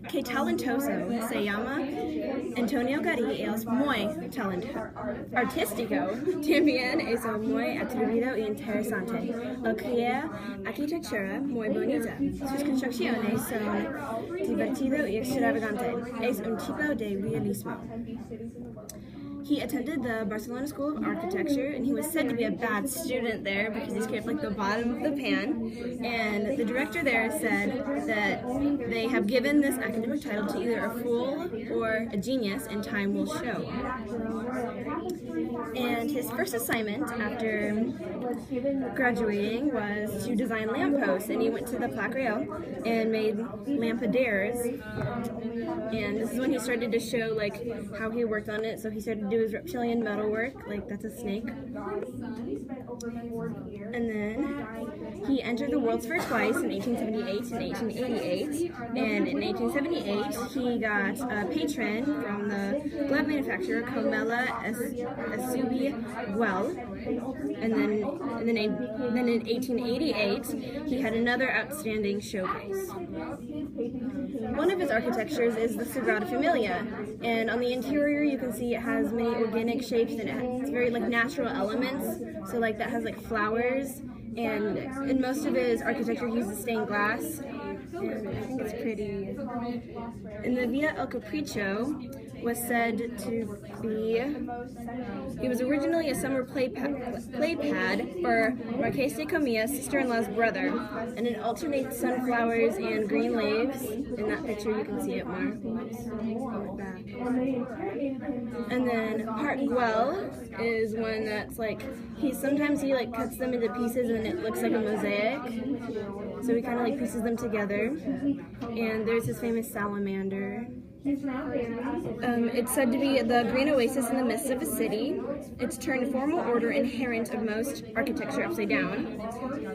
Qué talentoso se llama Antonio Gaudí es muy artístico, también es muy atrevido y interesante. Él crea arquitectura muy bonita. Sus construcciones son divertido y extravagante. Es un tipo de realismo. He attended the Barcelona School of Architecture, and he was said to be a bad student there because he scraped like the bottom of the pan. And the director there said that they have given this academic title to either a fool or a genius, and time will show. And his first assignment after graduating was to design lampposts, and he went to the Plaque Real and made lampadaires. And this is when he started to show like how he worked on it. So he started to do his reptilian metalwork, like that's a snake. And then he entered the World's Fair twice, in 1878 and 1888. And in 1878, he got a patron from the glove manufacturer Comella Asubi Well. And then in 1888, he had another outstanding showcase. One of his architectures is the Sagrada Familia, and on the interior you can see it has many organic shapes and it's very like natural elements. So like that has like flowers, and in most of his architecture he uses stained glass, and I think it's pretty. And the Via El Capriccio was said to be, it was originally a summer play pad for Marqués de Comilla's sister-in-law's brother, and it alternates sunflowers and green leaves. In that picture you can see it more. And then Part Guel is one that's like, sometimes he like cuts them into pieces and it looks like a mosaic. So he kind of like pieces them together. And there's his famous salamander. It's said to be the green oasis in the midst of a city. It's turned formal order inherent of most architecture upside down.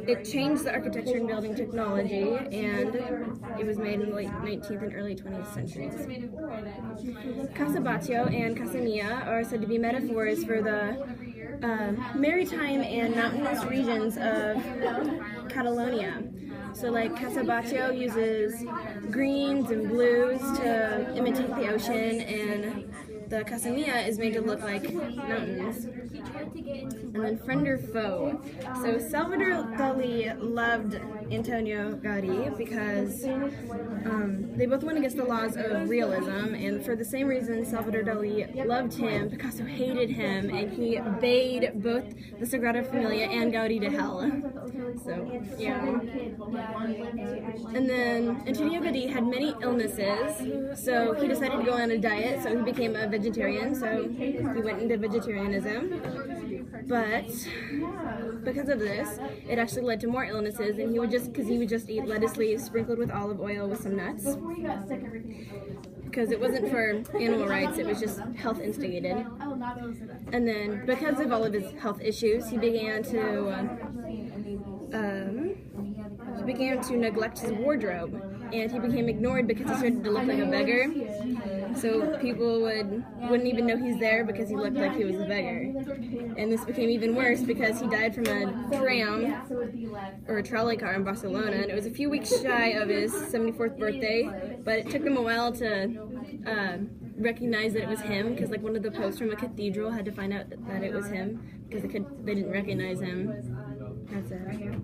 It changed the architecture and building technology, and it was made in the late 19th and early 20th centuries. Casa Batlló and Casa Mia are said to be metaphors for the maritime and mountainous regions of Catalonia. So like Casa Batlló uses greens and blues to imitate the ocean, and the Casa Mia is made to look like mountains. And then friend or foe. So Salvador Dali loved Antonio Gaudí because they both went against the laws of realism, and for the same reason Salvador Dali loved him, Picasso hated him, and he bade both the Sagrada Familia and Gaudí to hell. So, yeah. And then Antonio Gaudí had many illnesses, so he decided to go on a diet, so he became a vegetarian, so he went into vegetarianism. But because of this, it actually led to more illnesses, and he would just eat lettuce leaves sprinkled with olive oil with some nuts. Because it wasn't for animal rights, it was just health instigated. And then because of all of his health issues, he began to neglect his wardrobe, and he became ignored because he started to look like a beggar. So people wouldn't even know he's there because he looked like he was a beggar. And this became even worse because he died from a tram or a trolley car in Barcelona, and it was a few weeks shy of his 74th birthday, but it took them a while to recognize that it was him, because like one of the popes from a cathedral had to find out that it was him because they didn't recognize him. That's it.